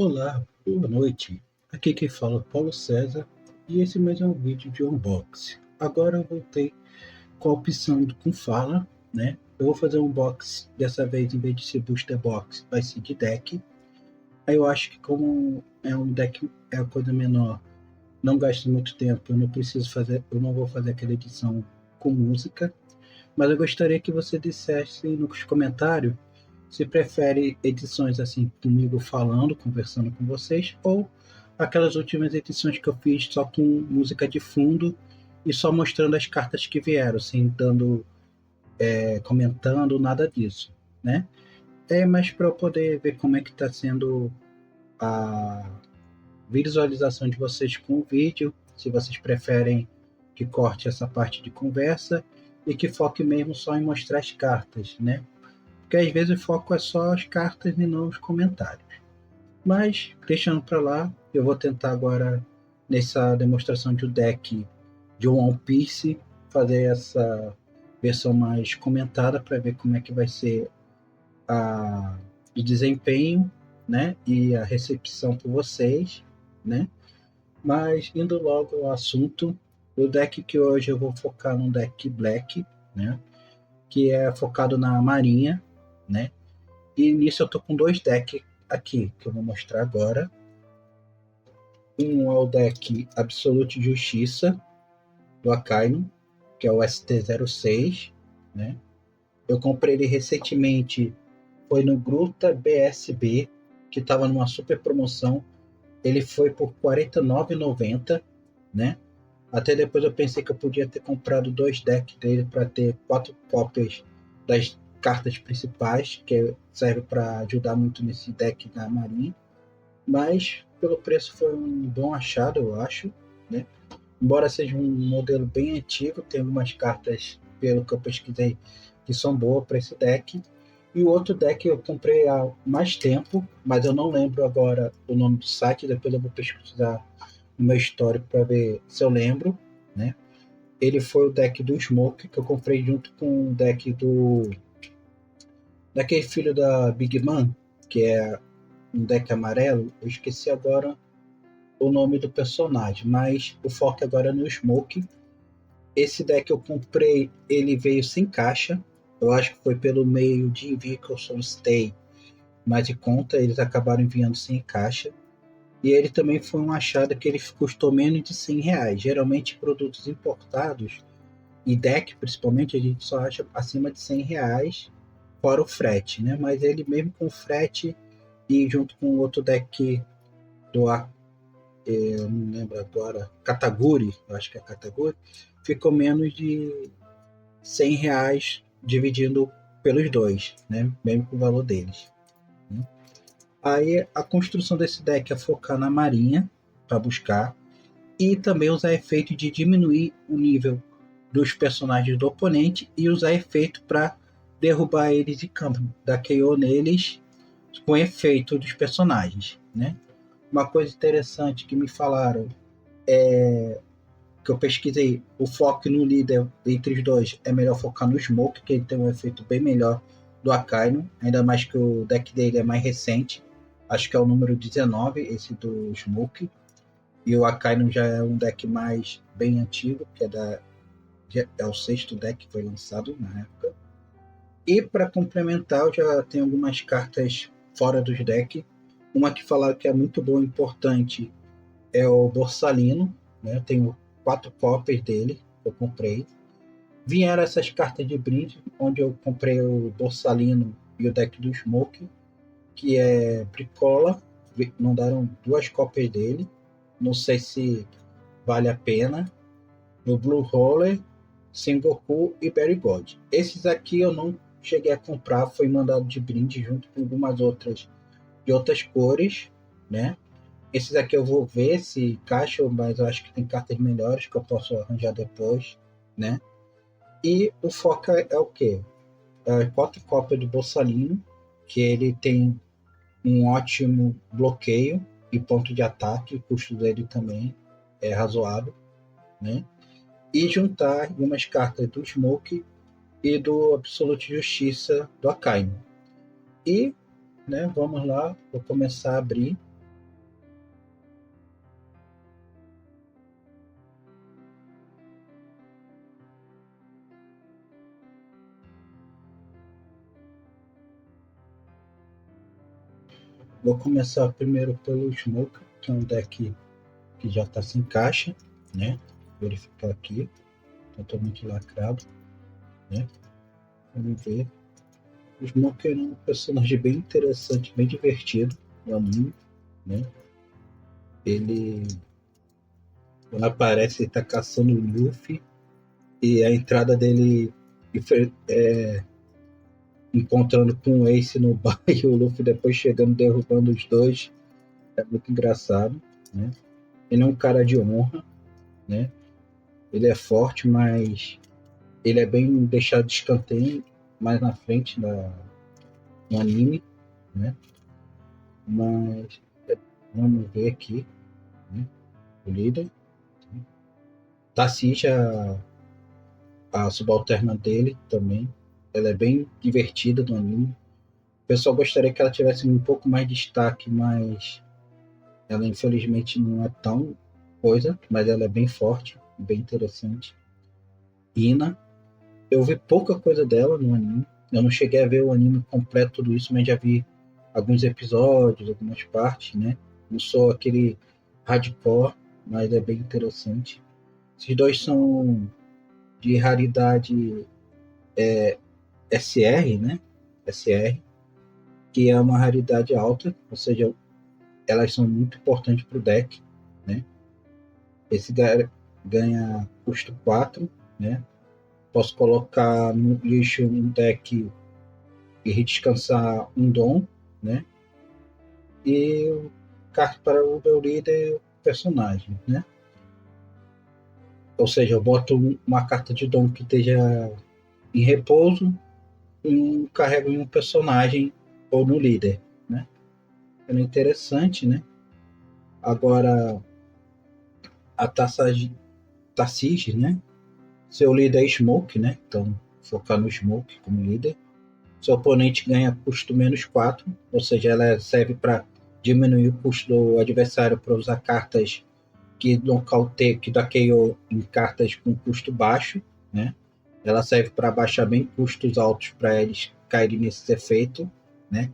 Olá, boa noite. Aqui quem fala é Paulo César e esse mais é um vídeo de unboxing. Agora eu voltei com a opção com fala, né? Eu vou fazer um unboxing, dessa vez em vez de ser booster box, vai ser de deck. Aí eu acho que como é um deck, é a coisa menor, não gasta muito tempo, eu não vou fazer aquela edição com música, mas eu gostaria que você dissesse nos comentários se prefere edições assim comigo falando, conversando com vocês, ou aquelas últimas edições que eu fiz só com música de fundo e só mostrando as cartas que vieram, sem dando, comentando, nada disso, né? Mas para eu poder ver como é que está sendo a visualização de vocês com o vídeo, se vocês preferem que corte essa parte de conversa e que foque mesmo só em mostrar as cartas, né? Porque às vezes o foco é só as cartas e não os comentários. Mas, deixando para lá, eu vou tentar agora, nessa demonstração de um deck de One Piece, fazer essa versão mais comentada para ver como é que vai ser o desempenho, né? E a recepção por vocês, né? Mas, indo logo ao assunto, o deck que hoje eu vou focar no deck Black, né? Que é focado na Marinha, né? E nisso eu tô com dois decks aqui, que eu vou mostrar agora. Um é o deck Absolute Justiça, do Akainu, que é o ST06, né? Eu comprei ele recentemente, foi no Gruta BSB, que estava numa super promoção. Ele foi por R$ 49,90, né? Até depois eu pensei que eu podia ter comprado dois decks dele para ter 4 cópias das cartas principais, que serve para ajudar muito nesse deck da Marinha. Mas pelo preço foi um bom achado, eu acho, né? Embora seja um modelo bem antigo, tem algumas cartas, pelo que eu pesquisei, que são boas para esse deck. E o outro deck eu comprei há mais tempo, mas eu não lembro agora o nome do site, depois eu vou pesquisar no meu histórico para ver se eu lembro, né? Ele foi o deck do Smoke, que eu comprei junto com o deck daquele filho da Big Man, que é um deck amarelo. Eu esqueci agora o nome do personagem, mas o foco agora é no Smoke. Esse deck eu comprei, ele veio sem caixa. Eu acho que foi pelo meio de Vickelson Stay, mas de conta eles acabaram enviando sem caixa. E ele também foi um achado que ele custou menos de R$ 100. Geralmente produtos importados e deck principalmente a gente só acha acima de R$ 100, fora o frete, né? Mas ele mesmo com frete e junto com outro deck do eu não lembro agora, Kataguri, eu acho que é Kataguri, ficou menos de R$ 100 dividindo pelos dois, né? Mesmo com o valor deles, né? Aí a construção desse deck é focar na marinha para buscar e também usar efeito de diminuir o nível dos personagens do oponente e usar efeito para derrubar eles de campo, dar KO neles com efeito dos personagens, né? Uma coisa interessante que me falaram, que eu pesquisei, o foco no líder entre os dois é melhor focar no Smoke, que ele tem um efeito bem melhor do Akainu, ainda mais que o deck dele é mais recente, acho que é o número 19, esse do Smoke, e o Akainu já é um deck mais bem antigo, que é o sexto deck que foi lançado na época. E para complementar, eu já tenho algumas cartas fora dos decks. Uma que falaram que é muito boa e importante é o Borsalino, né? Eu tenho 4 cópias dele, eu comprei. Vieram essas cartas de brinde, onde eu comprei o Borsalino e o deck do Smoke, que é Bricola. Mandaram 2 cópias dele. Não sei se vale a pena. No Blue Roller, Sengoku e Berry God. Esses aqui eu não cheguei a comprar, foi mandado de brinde junto com algumas outras de outras cores, né? Esses aqui eu vou ver se encaixam, mas eu acho que tem cartas melhores que eu posso arranjar depois, né? E o foco é o quê? 4 cópias do Borsalino, que ele tem um ótimo bloqueio e ponto de ataque, o custo dele também é razoável, né? E juntar algumas cartas do Smoke e do Absolute Justiça do Akainu. E, né, vamos lá, vou começar a abrir. Vou começar primeiro pelo Smoke, que é um deck que já está sem caixa, né? Verificar aqui, totalmente lacrado, né? Vamos ver. O Smoker é um personagem bem interessante, bem divertido no anime, né? Ele, quando aparece, ele tá caçando o Luffy e a entrada dele encontrando com o Ace no bar e o Luffy depois chegando derrubando os dois é muito engraçado, né? Ele é um cara de honra, né? Ele é forte, mas ele é bem deixado de escanteio mais na frente no anime, né? Mas vamos ver aqui, né? O líder. Tassi, a subalterna dele também. Ela é bem divertida no anime. O pessoal gostaria que ela tivesse um pouco mais de destaque, mas ela infelizmente não é tão coisa, mas ela é bem forte, bem interessante. Ina, eu vi pouca coisa dela no anime. Eu não cheguei a ver o anime completo, tudo isso, mas já vi alguns episódios, algumas partes, né? Não sou aquele hardcore, mas é bem interessante. Esses dois são de raridade SR, né? SR, que é uma raridade alta, ou seja, elas são muito importantes para o deck, né? Esse ganha custo 4, né? Posso colocar no lixo um deck e descansar um dom, né? E carta para o meu líder personagem, né? Ou seja, eu boto uma carta de dom que esteja em repouso e carrego em um personagem ou no líder, né? É interessante, né? Agora, a Tassij, né? Seu líder é Smoke, né? Então, focar no Smoke como líder. Seu oponente ganha custo -4, ou seja, ela serve para diminuir o custo do adversário para usar cartas que nocauteia, que dá KO em cartas com custo baixo, né? Ela serve para baixar bem custos altos para eles caírem nesse efeito, né?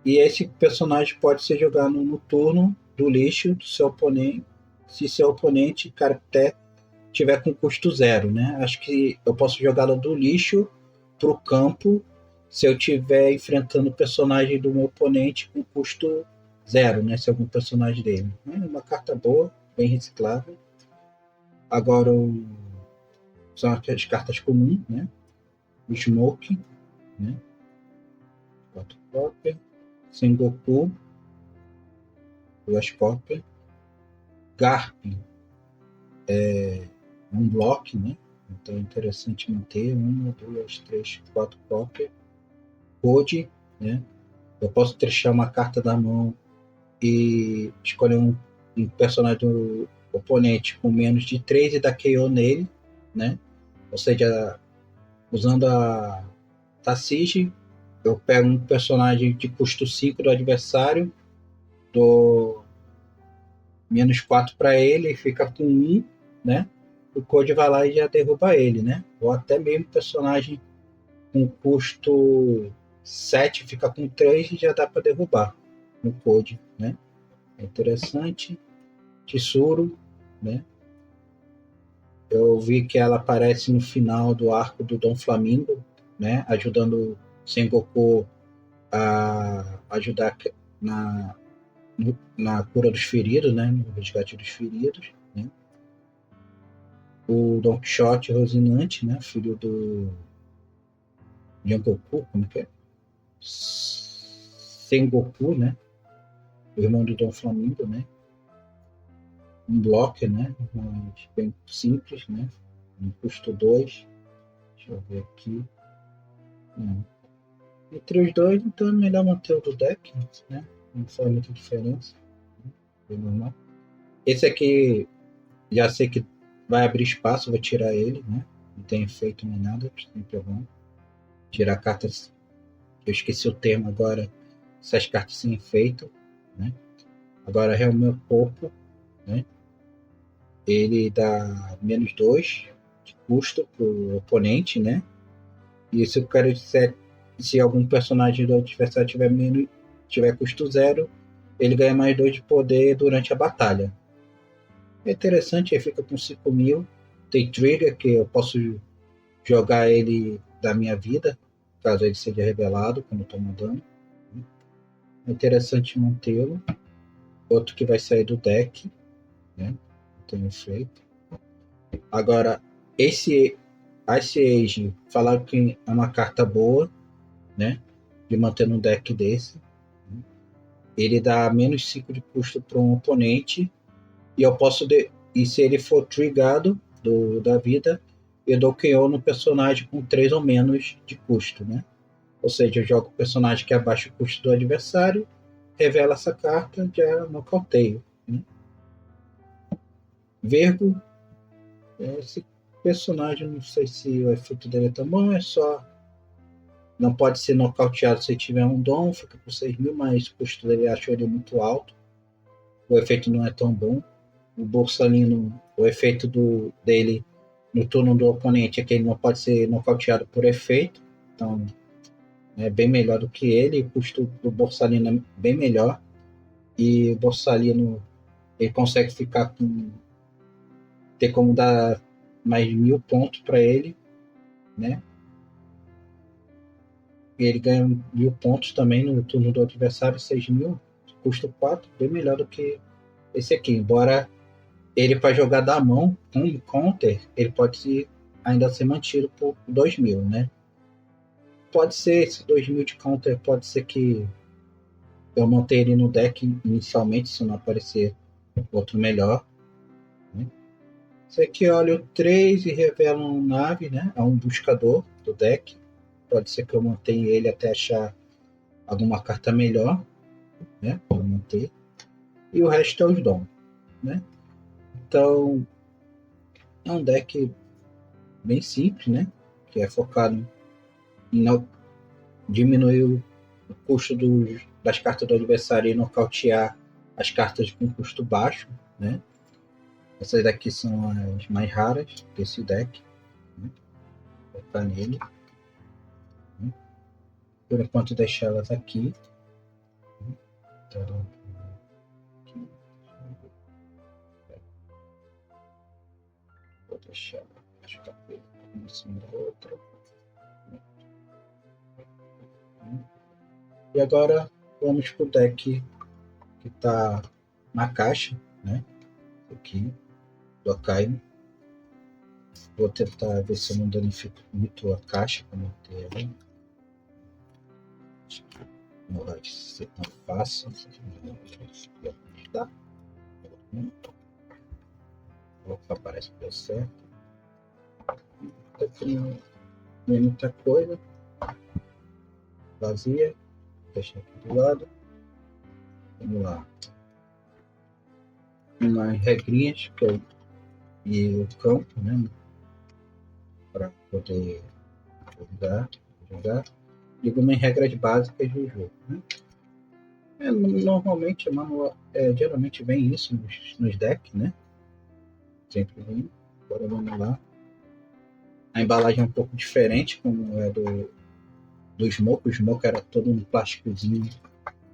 E esse personagem pode ser jogado no turno do lixo do seu oponente, se seu oponente caractere tiver com custo 0, né? Acho que eu posso jogá-la do lixo para o campo se eu estiver enfrentando o personagem do meu oponente com custo 0, né? Se algum personagem dele. É uma carta boa, bem reciclável. Agora são as cartas comuns, né? O Smoke, né? 4 cópias. Sengoku, 2 cópias. Garp, um bloco, né? Então é interessante manter 1, 2, 3, 4 cópias. Code, né? Eu posso trechar uma carta da mão e escolher um personagem do oponente com menos de 3 e dar KO nele, né? Ou seja, usando a Tassij, eu pego um personagem de custo 5 do adversário, dou -4 para ele e fica com 1, né? O Code vai lá e já derruba ele, né? Ou até mesmo personagem com custo 7 fica com 3 e já dá para derrubar no Code, né? É interessante. Tsuru, né? Eu vi que ela aparece no final do arco do Dom Flamingo, né? Ajudando Sengoku a ajudar na cura dos feridos, né? No resgate dos feridos, né? O Don Quixote Rosinante, né? Filho do Jangoku, como que é? Sengoku, né? O irmão do Dom Flamingo, né? Um bloco, né? Mas bem simples, né? Um custo 2. Deixa eu ver aqui. Não. Entre os dois, então é melhor manter o do deck, né? Não faz muita diferença. É normal. Esse aqui, já sei que vai abrir espaço, vou tirar ele, né? Não tem efeito nem nada, sem problema. Tirar cartas. Eu esqueci o termo agora. Essas cartas sem efeito, né? Agora é o meu corpo, né? Ele dá -2 de custo pro oponente, né? E isso eu quero dizer se algum personagem do adversário tiver tiver custo 0, ele ganha mais 2 de poder durante a batalha. É interessante, ele fica com 5.000. Tem trigger, que eu posso jogar ele da minha vida, caso ele seja revelado quando toma dano. É interessante mantê-lo. Outro que vai sair do deck, né? Tenho feito. Agora, esse Ice Age, falaram que é uma carta boa, né? De manter no deck desse. Ele dá menos 5 de custo para um oponente. E eu posso. E se ele for trigado da vida, eu dou KO no personagem com 3 ou menos de custo, né? Ou seja, eu jogo o personagem que abaixa o custo do adversário, revela essa carta, já nocauteio. Né? Vergo, esse personagem, não sei se o efeito dele é tão bom, é só. Não pode ser nocauteado se tiver um dom, fica por 6.000, mas o custo dele acho ele muito alto. O efeito não é tão bom. O Borsalino, o efeito dele no turno do oponente é que ele não pode ser nocauteado por efeito, então é bem melhor do que ele. O custo do Borsalino é bem melhor, e o Borsalino ele consegue ficar com ter como dar mais 1.000 pontos para ele, né? E ele ganha 1.000 pontos também no turno do adversário, 6.000, custo 4, bem melhor do que esse aqui, embora ele para jogar da mão com counter, ele pode ainda ser mantido por 2.000, né? Pode ser, esse 2.000 de counter, pode ser que eu mantenha ele no deck inicialmente, se não aparecer outro melhor. Né? Esse aqui olha o 3 e revela uma nave, né? É um buscador do deck. Pode ser que eu mantenha ele até achar alguma carta melhor, né? Para manter. E o resto é os dons, né? Então, é um deck bem simples, né? Que é focado em diminuir o custo das cartas do adversário e nocautear as cartas com custo baixo, né? Essas daqui são as mais raras desse deck. Né? Vou focar nele. Né? Por enquanto deixar elas aqui. Então, vou deixar as cartas uma em cima da outra. E agora vamos para o deck que está na caixa, né? Aqui, do Akainu. Vou tentar ver se eu não danifico muito a caixa para manter ela. Não vai ser tão fácil. Tá? Opa, parece que deu certo. Aqui não é muita coisa. Vazia. Deixa aqui do lado. Vamos lá. Umas regrinhas que eu e o campo, né? Para poder jogar. E algumas regras básicas do jogo, né? Normalmente, geralmente vem isso nos decks, né? Sempre vem. Agora vamos lá. A embalagem é um pouco diferente, como é do Smoke. O Smoke era todo um plásticozinho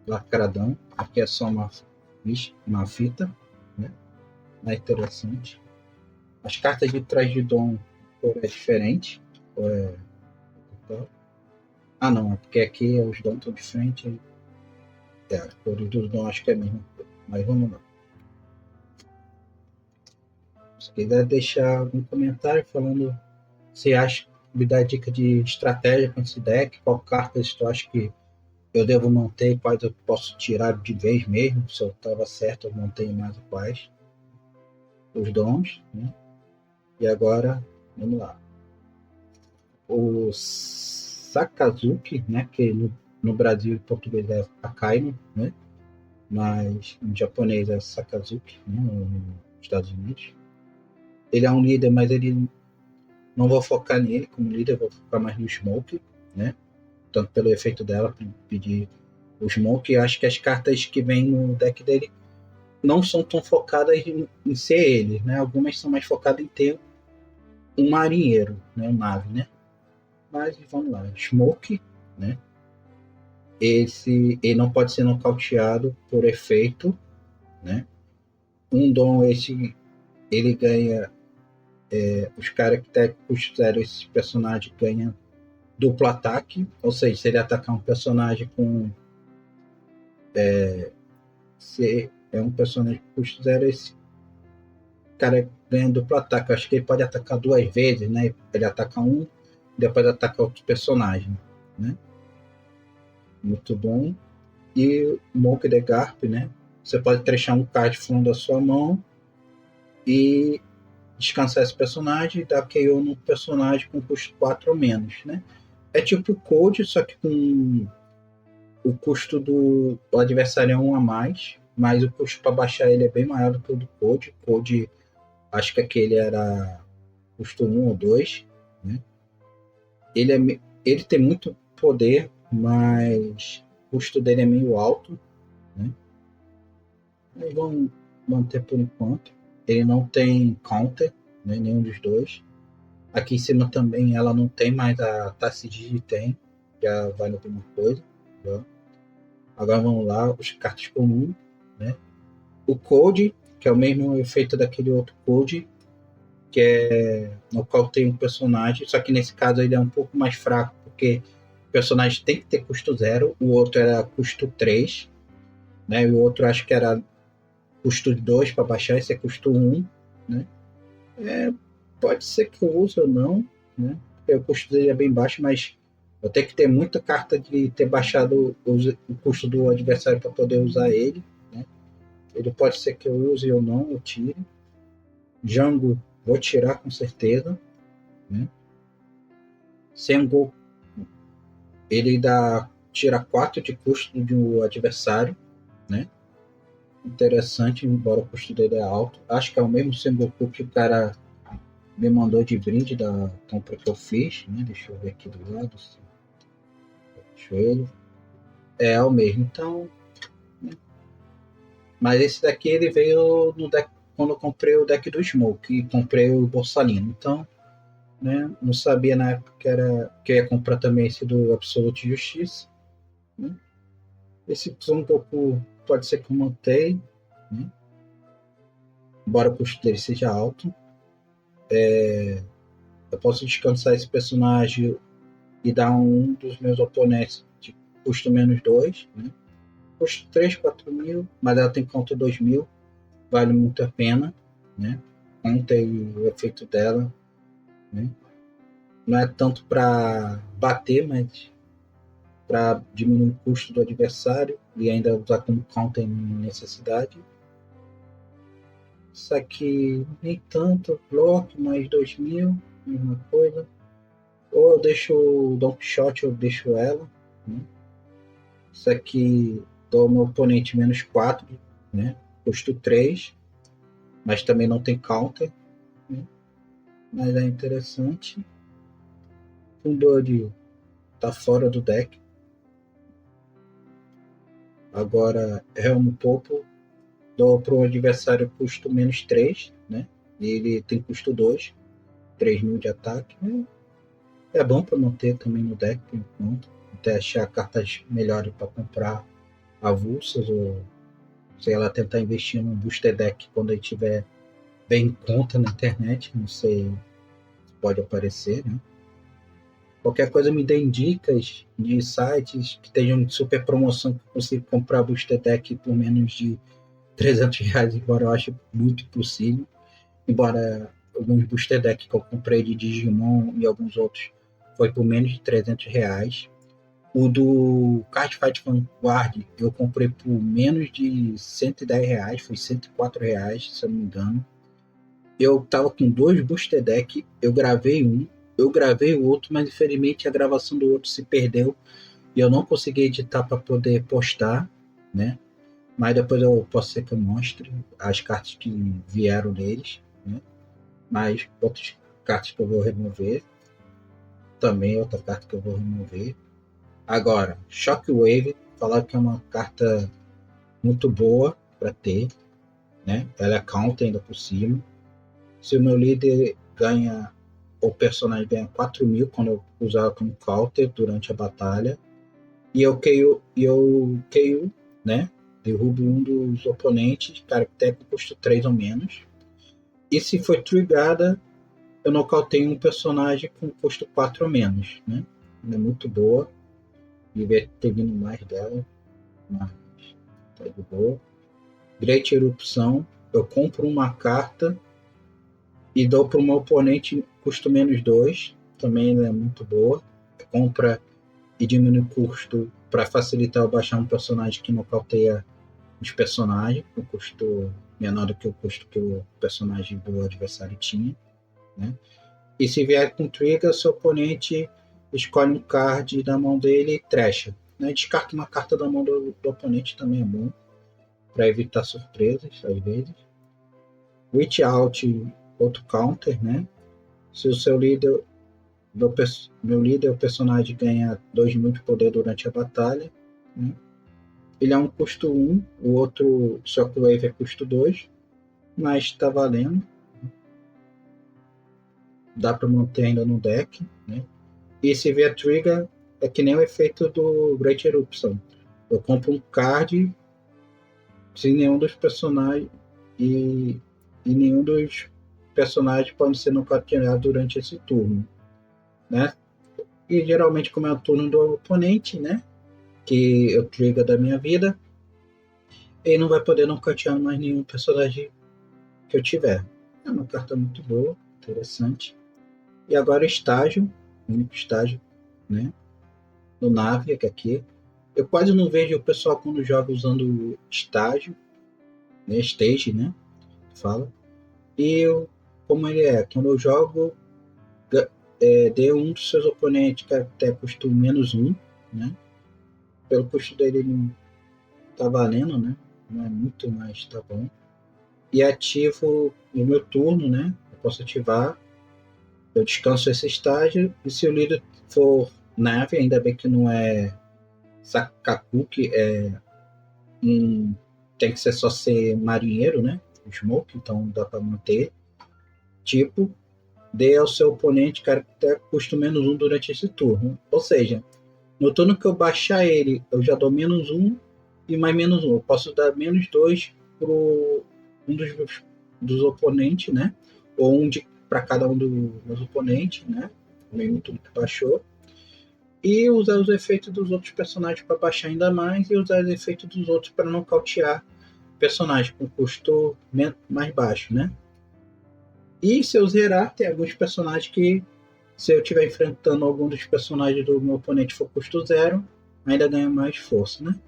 lacradão. Aqui é só uma fita, né? É interessante. As cartas de trás de Dom é diferente. Ah, não, porque aqui os Dom estão de frente. A cor dos Dom acho que é a mesma cor. Mas vamos lá. Se quiser deixar algum comentário falando se acha, me dá dica de estratégia com esse deck, qual cartas tu acha que eu devo manter, quais eu posso tirar de vez mesmo, se eu estava certo, eu mantenho mais quais. Os dons, né? E agora, vamos lá. O Sakazuki, né? Que no Brasil e português é Akainu, né? Mas em japonês é Sakazuki, né? Nos Estados Unidos. Ele é um líder, mas ele não vou focar nele como líder, vou focar mais no Smoke, né? Tanto pelo efeito dela, pedir o Smoke. Eu acho que as cartas que vêm no deck dele não são tão focadas em ser ele, né? Algumas são mais focadas em ter um marinheiro, né? Um nave, né? Mas vamos lá, Smoke, né? ele não pode ser nocauteado por efeito, né? Um dom esse, ele ganha, os caracteres custo zero, esse personagem ganha duplo ataque, ou seja, se ele atacar um personagem com se é um personagem com custo zero, esse cara ganha duplo ataque. Eu acho que ele pode atacar duas vezes, né? Ele ataca um, depois ataca outro personagem, né? Muito bom. E o Monk the Garp, né? Você pode trechar um card fundo da sua mão e descansar esse personagem e dar KO no personagem com custo 4 ou menos, né? É tipo Code, só que com o custo do adversário é 1 a mais, mas o custo para baixar ele é bem maior do que o do Code. Code, acho que aquele era custo 1 ou 2, né? Ele tem muito poder, mas o custo dele é meio alto, né? Mas vamos manter por enquanto. Ele não tem counter, né? Nenhum dos dois. Aqui em cima também ela não tem, mas a Tassigigi tem. Já vale alguma coisa. Já. Agora vamos lá, os cartas comuns, né? O Code, que é o mesmo efeito daquele outro Code, que é no qual tem um personagem, só que nesse caso ele é um pouco mais fraco, porque o personagem tem que ter custo 0, o outro era custo 3, né? E o outro acho que era custo 2 para baixar, esse é custo 1, né? Pode ser que eu use ou não, né? Porque o custo dele é bem baixo, mas eu tenho que ter muita carta de ter baixado o custo do adversário para poder usar ele, né? Ele pode ser que eu use ou não, eu tire. Django, vou tirar com certeza, né? Sengoku, ele tira 4 de custo do adversário, né? Interessante, embora o custo dele é alto. Acho que é o mesmo Sengoku que o cara me mandou de brinde da compra que eu fiz, né? Deixa eu ver aqui do lado. Deixa eu ver. É o mesmo, então. Né? Mas esse daqui ele veio no deck quando eu comprei o deck do Smoke e comprei o Borsalino. Então, né? Não sabia na época que eu ia comprar também esse do Absolute Justiça. Né? Esse um pouco pode ser que eu mantenha, né? Embora o custo dele seja alto. Eu posso descansar esse personagem e dar um dos meus oponentes de custo menos 2, né? Custo 3, 4 mil, mas ela tem conta 2 mil, vale muito a pena, né? Conta e o efeito dela, né? Não é tanto para bater, mas para diminuir o custo do adversário e ainda usar como counter em necessidade. Isso aqui nem tanto, bloco, mais 2 mil, mesma coisa. Ou eu deixo o Don Quixote, eu deixo ela. Né? Isso aqui dou ao meu oponente menos 4, né? Custo 3, mas também não tem counter. Né? Mas é interessante. Fundori tá fora do deck. Agora, Helmo Popo, dou para o adversário custo menos 3, né? E ele tem custo 2, 3 mil de ataque. Né? É bom para manter também no deck por enquanto. Até achar cartas melhores para comprar avulsas ou sei lá, tentar investir num booster deck quando ele tiver bem em conta na internet. Não sei se pode aparecer, né? Qualquer coisa me dê dicas de sites que estejam de super promoção que eu consiga comprar booster deck por menos de R$ 300, embora eu ache muito impossível. Embora alguns booster deck que eu comprei de Digimon e alguns outros foi por menos de R$ 300. O do Cardfight Vanguard eu comprei por menos de R$ 110, foi R$ 104, se eu não me engano. Eu tava com 2 booster deck, eu gravei um, eu gravei o outro, mas infelizmente a gravação do outro se perdeu e eu não consegui editar para poder postar, né? Mas depois eu posso ser que eu mostre as cartas que vieram deles, né? Mas outras cartas que eu vou remover, também outra carta que eu vou remover. Agora, Shockwave, falar que é uma carta muito boa para ter, né? Ela é counter ainda por cima. Se o meu líder ganha, o personagem ganha 4 mil quando eu usar como counter durante a batalha. e eu KO, né? Derrubo um dos oponentes, caractere com custo 3 ou menos. E se for trigada, eu nocauteio um personagem com custo 4 ou menos, né? Ela é muito boa. Devia ter vindo mais dela, mas tá de boa. Great Erupção, eu compro uma carta e dou para o meu oponente custo menos 2. Também ela é muito boa. Compra e diminui o custo para facilitar eu baixar um personagem que nocauteia os personagens, com custo menor do que o custo que o personagem do adversário tinha, né? E se vier com trigger, seu oponente escolhe um card da mão dele e trecha, né? Descarta uma carta da mão do oponente, também é bom, para evitar surpresas, às vezes. Witch Out, outro counter, né? Se o seu líder, meu líder, o personagem ganha 2 de poder durante a batalha, né? Ele é um custo 1, o outro Shockwave é custo 2, mas está valendo. Dá para manter ainda no deck, né? E se vier trigger, é que nem o efeito do Great Eruption. Eu compro um card sem nenhum dos personagens e nenhum dos personagens pode ser nocauteado durante esse turno, né? E geralmente, como é o turno do oponente, né? Que eu trigger da minha vida, ele não vai poder nocautear mais nenhum personagem que eu tiver. É uma carta muito boa, interessante. E agora estágio, único estágio, né? No Navia, que aqui. Eu quase não vejo o pessoal quando joga usando estágio, né? Stage, né? Fala. E eu, como ele é, quando eu jogo, dê um dos seus oponentes que até custo menos um, né? Pelo custo dele não tá valendo, né? Não é muito, mas tá bom. E ativo no meu turno, né? Eu posso ativar. Eu descanso esse estágio. E se o líder for nave, ainda bem que não é Sakakuki, tem que ser só ser marinheiro, né? Smoke, então dá para manter. Tipo, dê ao seu oponente caractere custo menos um durante esse turno. Ou seja, no turno que eu baixar ele, eu já dou menos um e mais menos um. Eu posso dar menos dois para um dos oponentes, né? Ou um para cada um dos meus oponentes, né? No turno que baixou. E usar os efeitos dos outros personagens para baixar ainda mais e usar os efeitos dos outros para nocautear personagens com custo mais baixo, né? E se eu zerar, tem alguns personagens que, se eu estiver enfrentando algum dos personagens do meu oponente for custo zero, ainda ganha mais força, né?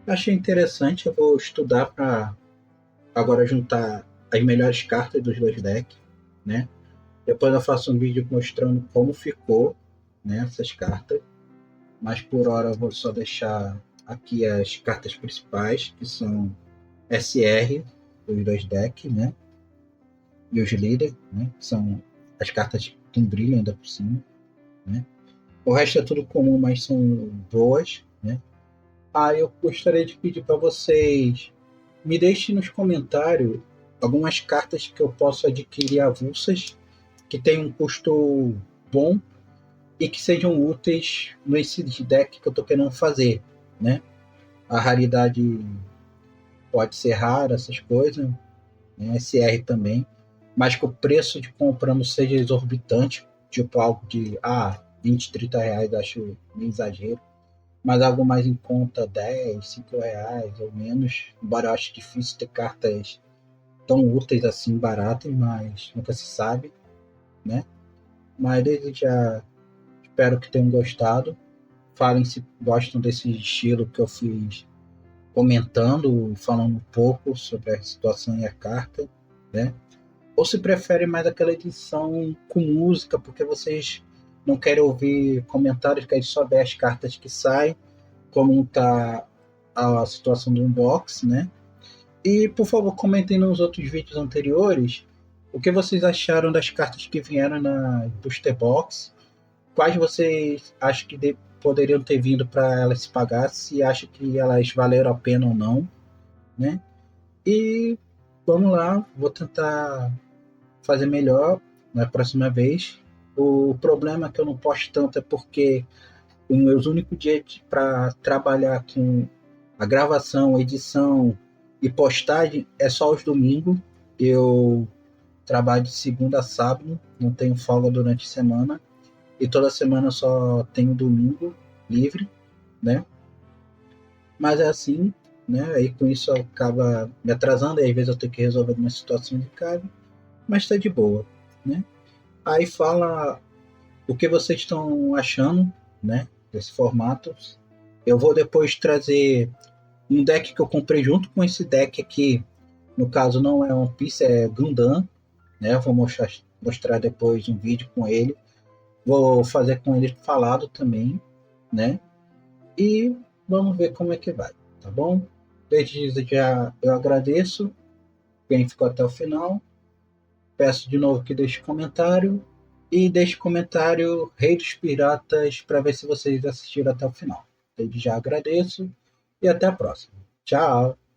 Achei interessante, eu vou estudar para agora juntar as melhores cartas dos dois decks, né? Depois eu faço um vídeo mostrando como ficou, né, essas cartas. Mas por hora eu vou só deixar aqui as cartas principais, que são SR, dos dois decks, né? E os líderes, né? Que são as cartas que brilham ainda por cima, né? O resto é tudo comum, mas são boas, né? Eu gostaria de pedir para vocês me deixem nos comentários algumas cartas que eu posso adquirir avulsas que tenham um custo bom e que sejam úteis nesse deck que eu estou querendo fazer, né? A raridade pode ser rara, essas coisas, né? SR também, mas que o preço de compra não seja exorbitante, tipo algo de 20, 30 reais, acho meio exagero, mas algo mais em conta, 10, 5 reais ou menos, embora eu acho difícil ter cartas tão úteis assim, baratas, mas nunca se sabe, né? Mas desde já espero que tenham gostado. Falem se gostam desse estilo que eu fiz comentando, falando um pouco sobre a situação e a carta, né? Ou se preferem mais aquela edição com música, porque vocês não querem ouvir comentários, querem só ver as cartas que saem, como está a situação do unboxing, né? E, por favor, comentem nos outros vídeos anteriores o que vocês acharam das cartas que vieram na Booster Box, quais vocês acham que poderiam ter vindo para elas se pagar, se acham que elas valeram a pena ou não, né? E vamos lá, vou tentar fazer melhor na próxima vez. O problema é que eu não posto tanto é porque os meus únicos dias para trabalhar com a gravação, edição e postagem é só os domingos. Eu trabalho de segunda a sábado, não tenho folga durante a semana. E toda semana só tenho domingo livre, né? Mas é assim, né? Aí com isso acaba me atrasando, e às vezes eu tenho que resolver algumas situações de casa, mas tá de boa, né? Aí fala o que vocês estão achando, né? Desse formato. Eu vou depois trazer um deck que eu comprei junto com esse deck aqui. No caso, não é One Piece, é Gundam, né? Eu vou mostrar depois um vídeo com ele. Vou fazer com ele falado também, né? E vamos ver como é que vai, tá bom? Desde já eu agradeço quem ficou até o final. Peço de novo que deixe comentário e deixe comentário Rei dos Piratas para ver se vocês assistiram até o final. Desde já agradeço e até a próxima. Tchau!